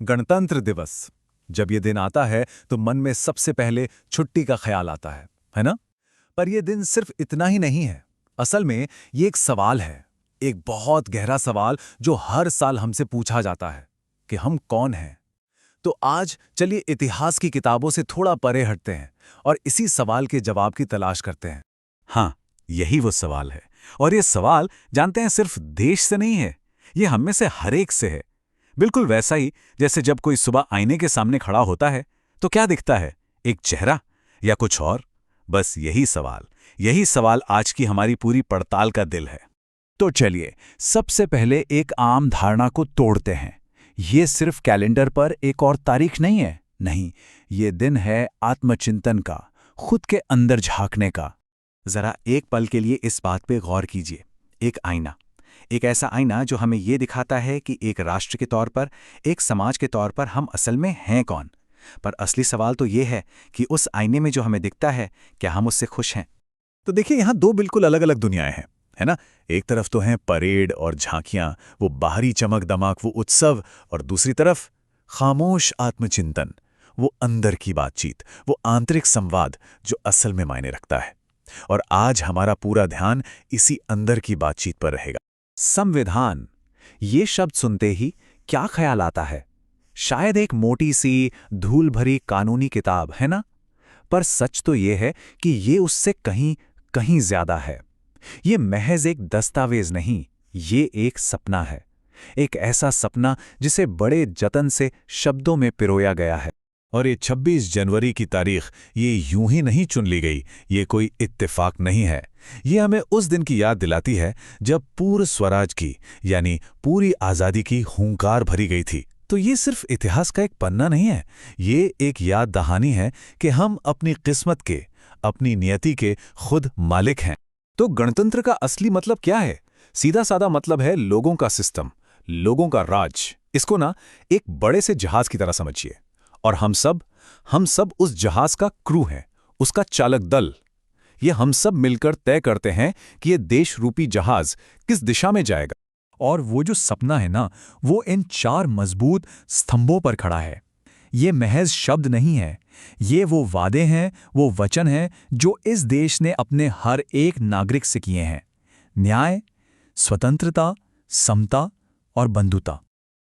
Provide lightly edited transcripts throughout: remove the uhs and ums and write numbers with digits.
गणतंत्र दिवस। जब ये दिन आता है तो मन में सबसे पहले छुट्टी का ख्याल आता है ना? पर यह दिन सिर्फ इतना ही नहीं है। असल में ये एक सवाल है, एक बहुत गहरा सवाल जो हर साल हमसे पूछा जाता है कि हम कौन हैं। तो आज चलिए इतिहास की किताबों से थोड़ा परे हटते हैं और इसी सवाल के जवाब की तलाश करते हैं। हाँ, यही वो सवाल है। और ये सवाल जानते हैं सिर्फ देश से नहीं है, ये हम में से हर एक से है। बिल्कुल वैसा ही जैसे जब कोई सुबह आईने के सामने खड़ा होता है तो क्या दिखता है, एक चेहरा या कुछ और? बस यही सवाल आज की हमारी पूरी पड़ताल का दिल है। तो चलिए सबसे पहले एक आम धारणा को तोड़ते हैं। ये सिर्फ कैलेंडर पर एक और तारीख नहीं है, नहीं, ये दिन है आत्मचिंतन का, खुद के अंदर झांकने का। जरा एक पल के लिए इस बात पे गौर कीजिए। एक आईना, एक ऐसा आईना जो हमें ये दिखाता है कि एक राष्ट्र के तौर पर, एक समाज के तौर पर हम असल में हैं कौन। पर असली सवाल तो ये है कि उस आईने में जो हमें दिखता है, क्या हम उससे खुश हैं? तो देखिए, यहाँ दो बिल्कुल अलग अलग दुनियाएं हैं, है ना? एक तरफ तो हैं परेड और झांकियां, वो बाहरी चमक दमक, वो उत्सव, और दूसरी तरफ खामोश आत्मचिंतन, वो अंदर की बातचीत, वो आंतरिक संवाद जो असल में मायने रखता है। और आज हमारा पूरा ध्यान इसी अंदर की बातचीत पर रहेगा। संविधान, ये शब्द सुनते ही क्या ख्याल आता है? शायद एक मोटी सी धूल भरी कानूनी किताब, है ना? पर सच तो ये है कि ये उससे कहीं कहीं ज्यादा है। ये महज एक दस्तावेज नहीं, ये एक सपना है। एक ऐसा सपना जिसे बड़े जतन से शब्दों में पिरोया गया है। और ये 26 जनवरी की तारीख ये यूं ही नहीं चुन ली गई, ये कोई इत्तेफाक नहीं है। ये हमें उस दिन की याद दिलाती है जब पूर्ण स्वराज की, यानी पूरी आज़ादी की हुंकार भरी गई थी। तो ये सिर्फ इतिहास का एक पन्ना नहीं है, ये एक याद दहानी है कि हम अपनी किस्मत के, अपनी नियति के खुद मालिक हैं। तो गणतंत्र का असली मतलब क्या है? सीधा साधा मतलब है लोगों का सिस्टम, लोगों का राज। इसको ना एक बड़े से जहाज की तरह समझिए, और हम सब उस जहाज का क्रू हैं, उसका चालक दल। ये हम सब मिलकर तय करते हैं कि ये देश रूपी जहाज किस दिशा में जाएगा। और वो जो सपना है ना, वो इन 4 मजबूत स्तंभों पर खड़ा है। ये महज शब्द नहीं है, ये वो वादे हैं, वो वचन हैं जो इस देश ने अपने हर एक नागरिक से किए हैं। न्याय, स्वतंत्रता, समता और बंधुता।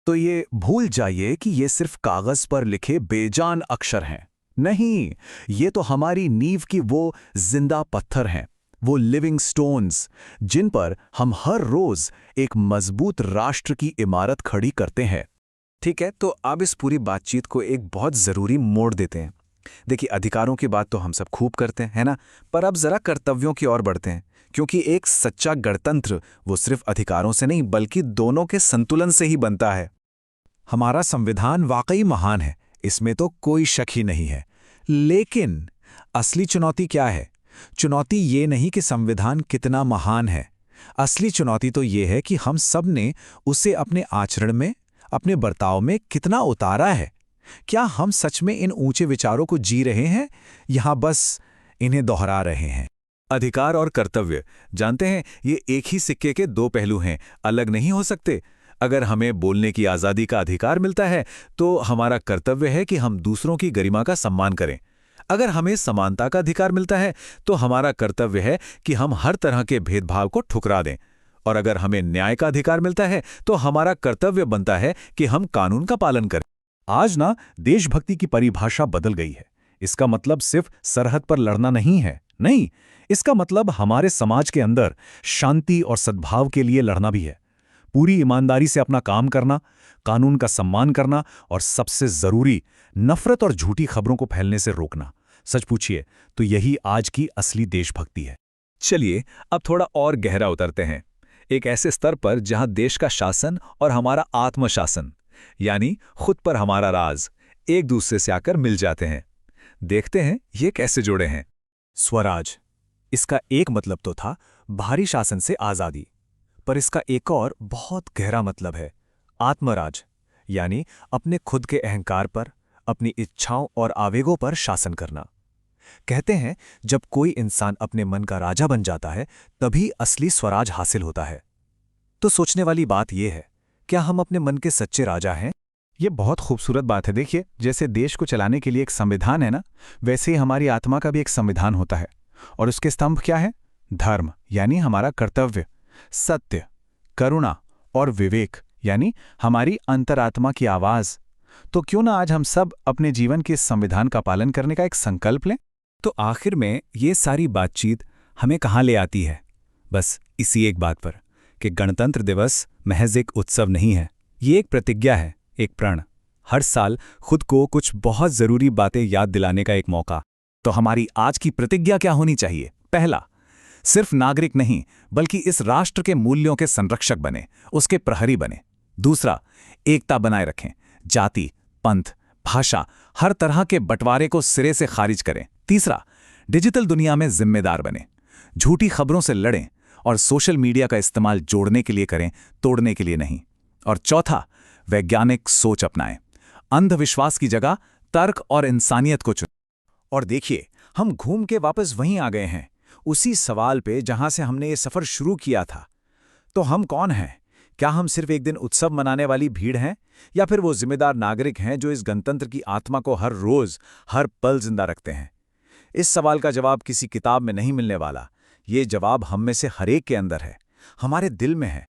तो ये भूल जाइए कि ये सिर्फ कागज पर लिखे बेजान अक्षर हैं। नहीं, ये तो हमारी नींव की वो जिंदा पत्थर हैं, वो लिविंग स्टोन्स, जिन पर हम हर रोज एक मजबूत राष्ट्र की इमारत खड़ी करते हैं। ठीक है, तो अब इस पूरी बातचीत को एक बहुत जरूरी मोड़ देते हैं। देखिए, अधिकारों की बात तो हम सब खूब करते हैं, है ना? पर अब जरा कर्तव्यों की ओर बढ़ते हैं, क्योंकि एक सच्चा गणतंत्र वो सिर्फ अधिकारों से नहीं बल्कि दोनों के संतुलन से ही बनता है। हमारा संविधान वाकई महान है, इसमें तो कोई शक ही नहीं है। लेकिन असली चुनौती क्या है? चुनौती ये नहीं कि संविधान कितना महान है। असली चुनौती तो ये है कि हम सब ने उसे अपने आचरण में, अपने बर्ताव में कितना उतारा है। क्या हम सच में इन ऊंचे विचारों को जी रहे हैं, यहाँ बस इन्हें दोहरा रहे हैं? अधिकार और कर्तव्य, जानते हैं, ये एक ही सिक्के के दो पहलू हैं, अलग नहीं हो सकते। अगर हमें बोलने की आज़ादी का अधिकार मिलता है तो हमारा कर्तव्य है कि हम दूसरों की गरिमा का सम्मान करें। अगर हमें समानता का अधिकार मिलता है तो हमारा कर्तव्य है कि हम हर तरह के भेदभाव को ठुकरा दें। और अगर हमें न्याय का अधिकार मिलता है तो हमारा कर्तव्य बनता है कि हम कानून का पालन करें। आज ना देशभक्ति की परिभाषा बदल गई है। इसका मतलब सिर्फ सरहद पर लड़ना नहीं है, नहीं, इसका मतलब हमारे समाज के अंदर शांति और सद्भाव के लिए लड़ना भी है। पूरी ईमानदारी से अपना काम करना, कानून का सम्मान करना, और सबसे जरूरी, नफरत और झूठी खबरों को फैलने से रोकना। सच पूछिए तो यही आज की असली देशभक्ति है। चलिए अब थोड़ा और गहरा उतरते हैं, एक ऐसे स्तर पर जहां देश का शासन और हमारा आत्मशासन, यानी खुद पर हमारा राज, एक दूसरे से आकर मिल जाते हैं। देखते हैं ये कैसे जुड़े हैं। स्वराज, इसका एक मतलब तो था बाहरी शासन से आज़ादी, पर इसका एक और बहुत गहरा मतलब है आत्मराज, यानी अपने खुद के अहंकार पर, अपनी इच्छाओं और आवेगों पर शासन करना। कहते हैं जब कोई इंसान अपने मन का राजा बन जाता है तभी असली स्वराज हासिल होता है। तो सोचने वाली बात यह है, क्या हम अपने मन के सच्चे राजा हैं, ये बहुत खूबसूरत बात है। देखिए, जैसे देश को चलाने के लिए एक संविधान है ना, वैसे ही हमारी आत्मा का भी एक संविधान होता है। और उसके स्तंभ क्या है? धर्म यानी हमारा कर्तव्य, सत्य, करुणा और विवेक यानी हमारी अंतरात्मा की आवाज। तो क्यों ना आज हम सब अपने जीवन के इस संविधान का पालन करने का एक संकल्प लें? तो आखिर में ये सारी बातचीत हमें कहाँ ले आती है? बस इसी एक बात पर कि गणतंत्र दिवस महज एक उत्सव नहीं है, ये एक प्रतिज्ञा है, एक प्रण। हर साल खुद को कुछ बहुत जरूरी बातें याद दिलाने का एक मौका। तो हमारी आज की प्रतिज्ञा क्या होनी चाहिए? पहला, सिर्फ नागरिक नहीं बल्कि इस राष्ट्र के मूल्यों के संरक्षक बने, उसके प्रहरी बने। दूसरा, एकता बनाए रखें, जाति, पंथ, भाषा, हर तरह के बंटवारे को सिरे से खारिज करें। तीसरा, डिजिटल दुनिया में जिम्मेदार बने, झूठी खबरों से लड़ें और सोशल मीडिया का इस्तेमाल जोड़ने के लिए करें, तोड़ने के लिए नहीं। और चौथा, वैज्ञानिक सोच अपनाएं, अंधविश्वास की जगह तर्क और इंसानियत को चुनें। और देखिए, हम घूम के वापस वहीं आ गए हैं, उसी सवाल पे जहां से हमने ये सफर शुरू किया था। तो हम कौन हैं? क्या हम सिर्फ एक दिन उत्सव मनाने वाली भीड़ हैं, या फिर वो जिम्मेदार नागरिक हैं जो इस गणतंत्र की आत्मा को हर रोज, हर पल जिंदा रखते हैं? इस सवाल का जवाब किसी किताब में नहीं मिलने वाला। ये जवाब हम में से हर एक के अंदर है, हमारे दिल में है,